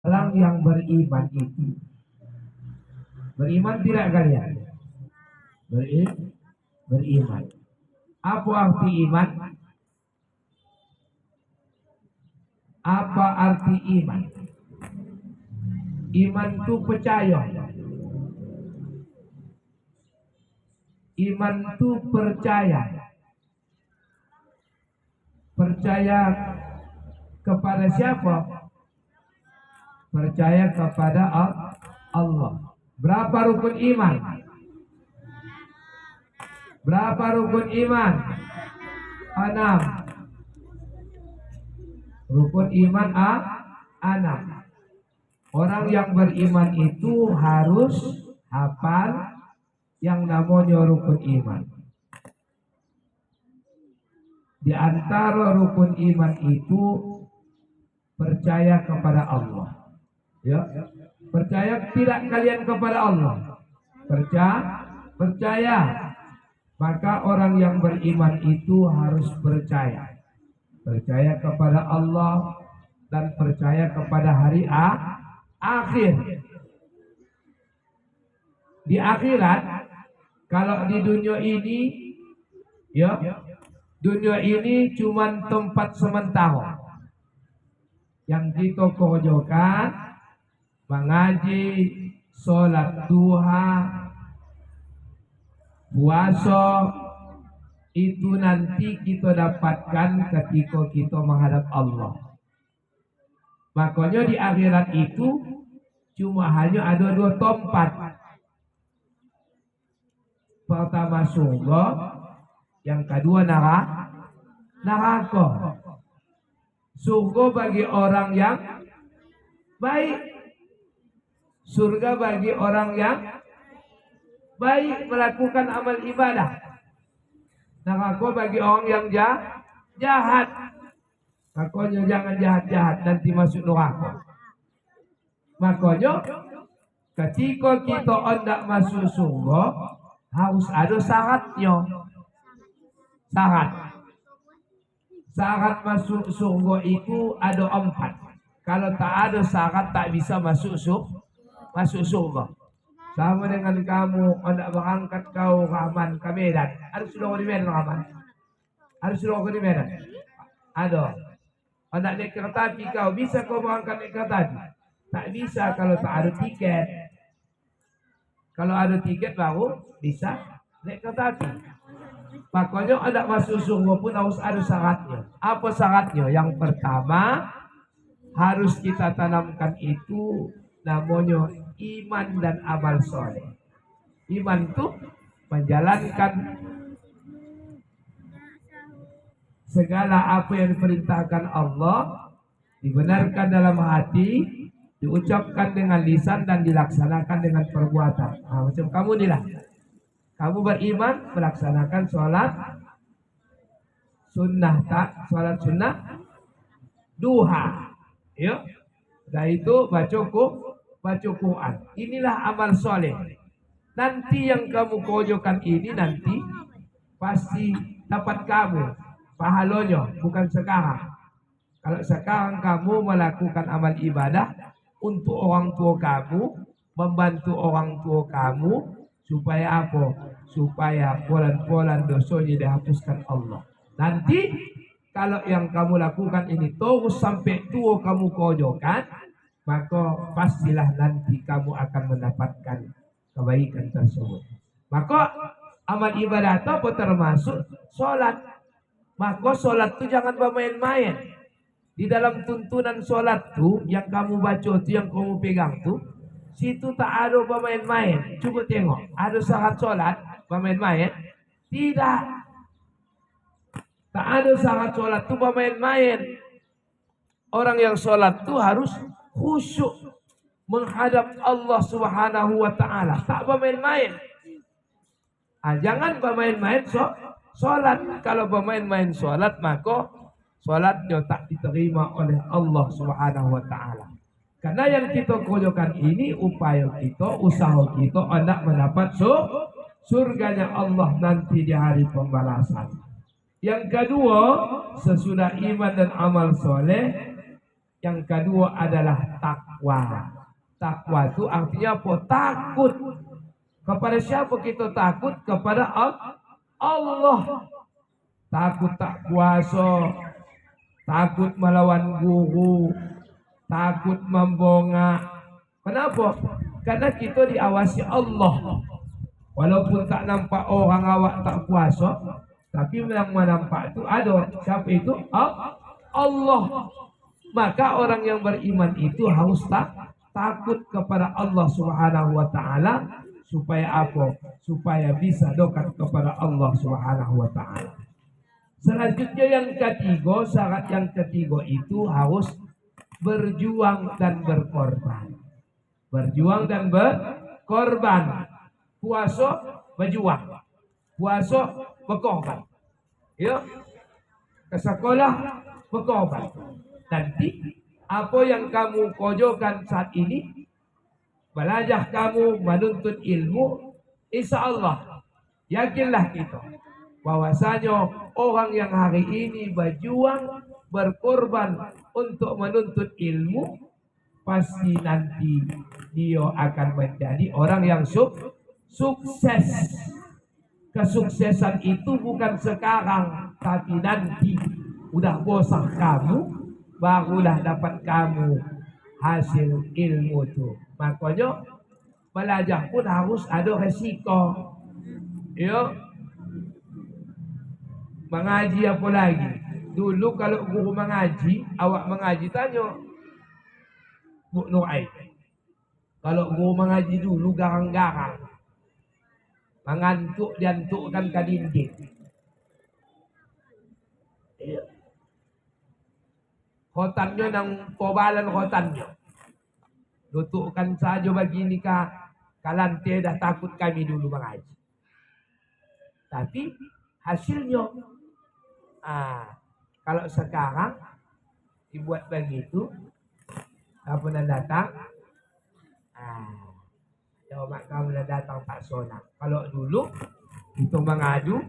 Orang yang beriman itu, beriman tidak kalian? Beriman. Apa arti iman? Apa arti iman? Iman itu percaya. Iman itu percaya. Percaya kepada siapa? Percaya kepada Allah. Berapa rukun iman? Berapa rukun iman? 6. Rukun iman 6. Orang yang beriman itu harus hafal yang namanya rukun iman. Di antara rukun iman itu percaya kepada Allah. Ya, percaya tidak kalian kepada Allah? Percaya. Maka orang yang beriman itu harus percaya. Percaya kepada Allah dan percaya kepada hari akhir. Di akhirat, kalau di dunia ini, ya, dunia ini cuma tempat sementara. Yang kita kerjakan mengaji, sholat duha, puasa, itu nanti kita dapatkan ketika kita menghadap Allah. Makanya di akhirat itu cuma hanya ada 2 tempat. Pertama surga, yang kedua neraka. Surga bagi orang yang baik. Surga bagi orang yang baik melakukan amal ibadah. Neraka bagi orang yang jahat. Makanya jangan jahat-jahat nanti masuk neraka. Makanya ketika kita hendak masuk surga harus ada syaratnya. Syarat masuk surga itu ada 4. Kalau tak ada syarat tak bisa masuk surga. Sama dengan kamu hendak berangkat kau Rahman ke Medan. Ada sudah di Medan Rahman? Ada sudah di Medan? Ada. Hendak naik kereta api kau bisa kau berangkat naik kereta api? Tak bisa kalau tak ada tiket. Kalau ada tiket baru bisa naik kereta api. Makanya hendak masuk surga pun harus ada syaratnya. Apa syaratnya? Yang pertama harus kita tanamkan itu namanya iman dan amal soleh. Iman itu menjalankan segala apa yang diperintahkan Allah, dibenarkan dalam hati, diucapkan dengan lisan dan dilaksanakan dengan perbuatan. Macam kamu inilah. Kamu beriman melaksanakan sholat sunnah duha. Ya. Dan itu baca Quran. Inilah amal soleh. Nanti yang kamu kerjakan ini nanti pasti dapat kamu pahalanya, bukan sekarang. Kalau sekarang kamu melakukan amal ibadah untuk orang tua kamu, membantu orang tua kamu, supaya apa? Supaya polan-polan dosanya dihapuskan Allah. Nanti kalau yang kamu lakukan ini terus sampai tua kamu kerjakan, maka pastilah nanti kamu akan mendapatkan kebaikan tersebut. Maka amal ibadah itu apa termasuk sholat. Maka sholat itu jangan bermain-main. Di dalam tuntunan sholat itu yang kamu baca itu, yang kamu pegang itu, situ tak ada bermain-main. Coba tengok, ada syarat sholat bermain-main? Tidak. Tak ada syarat sholat itu bermain-main. Orang yang sholat itu harus khusyuk menghadap Allah Subhanahu wa ta'ala. Tak bermain-main. Jangan bermain-main sholat. Kalau bermain-main sholat, maka sholatnya tak diterima oleh Allah Subhanahu wa ta'ala. Karena yang kita kerjakan ini upaya kita, usaha kita hendak mendapat surganya Allah nanti di hari pembalasan. Yang kedua, sesudah iman dan amal soleh, Yang kedua adalah takwa. Takwa itu artinya apa? Takut. Kepada siapa kita takut? Kepada Allah. Takut tak puasa, takut melawan guru, takut membongak. Kenapa? Karena kita diawasi Allah. Walaupun tak nampak orang awak tak puasa, tapi yang menampak itu ada. Siapa itu? Allah. Maka orang yang beriman itu harus takut kepada Allah Subhanahu wa taala supaya apa? Supaya bisa dekat kepada Allah Subhanahu wa taala. Selanjutnya yang ketiga, syarat yang ketiga itu harus berjuang dan berkorban. Berjuang dan berkorban. Puasa berjuang, puasa berkorban. Ya, ke sekolah berkorban. Nanti apa yang kamu kojokan saat ini, belajar kamu menuntut ilmu, insya Allah yakinlah kita bahwasanya orang yang hari ini berjuang berkorban untuk menuntut ilmu, pasti nanti dia akan menjadi orang yang sukses. Kesuksesan itu bukan sekarang, tapi nanti. Udah bosan kamu, barulah dapat kamu hasil ilmu itu. Makanya belajar pun harus ada resiko. Ya, mengaji apa lagi? Dulu kalau guru mengaji, awak mengaji tanya Bu Nurai. Kalau guru mengaji dulu garang-garang, mengantuk diantukkan ke dinding. Iya. Khotannya nang pobalan khotannya. Tutukkan saja begini kalantai dah takut kami dulu mengaji. Tapi hasilnya, kalau sekarang dibuat begitu, tak pernah datang. Coba kamu dah datang tak sonang. Kalau dulu itu mengadu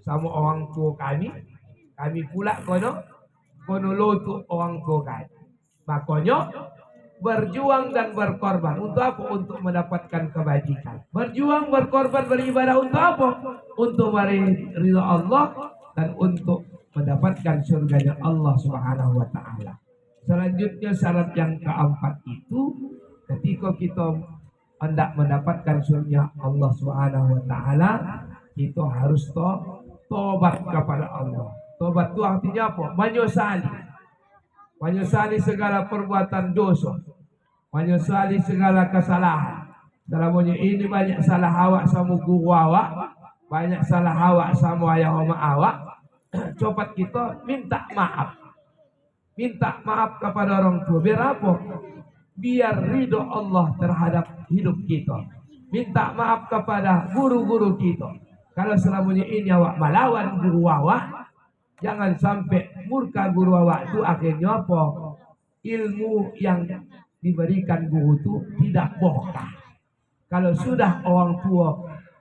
sama orang tua kami pula kono lutut orang tua kami. Makanya berjuang dan berkorban untuk apa? Untuk mendapatkan kebajikan. Berjuang, berkorban, beribadah untuk apa? Untuk meraih ridha Allah dan untuk mendapatkan surganya Allah Subhanahu wa taala. Selanjutnya syarat yang keempat itu, ketika kita hendak mendapatkan surga Allah Subhanahu wa taala, kita harus tobat kepada Allah. Tobat itu artinya apa? Menyesali. Menyesali segala perbuatan dosa. Menyesali segala kesalahan. Dalamnya ini banyak salah awak sama guru awak, banyak salah awak sama ayah mama awak. Coba kita minta maaf. Minta maaf kepada orang tua. Biar apa? Biar ridho Allah terhadap hidup kita. Minta maaf kepada guru-guru kita. Kalau selamanya ini awak melawan guru awak, jangan sampai murka guru awak itu akhirnya apa? Ilmu yang diberikan guru itu tidak berkah. Kalau sudah orang tua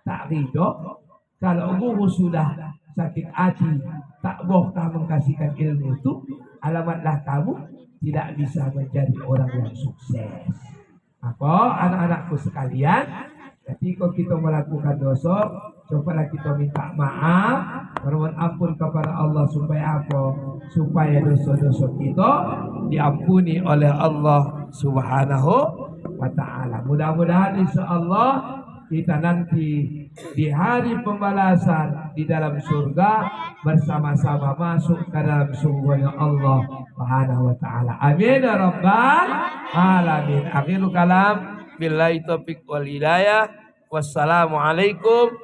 tak ridho, kalau guru sudah sakit hati, tak berkah mengkasihkan ilmu itu, alamatlah kamu tidak bisa menjadi orang yang sukses. Maka anak-anakku sekalian, ketika kita melakukan dosa, cobalah kita minta maaf, bermohon ampun kepada Allah supaya apa? Supaya dosa-dosa kita diampuni oleh Allah Subhanahu wa taala. Mudah-mudahan insyaallah kita nanti di hari pembalasan di dalam surga bersama-sama masuk ke dalam surganya Allah Subhanahu wa taala. Amin ya rabbal alamin. Akhirul kalam billahi taufiq wal hidayah. Wassalamualaikum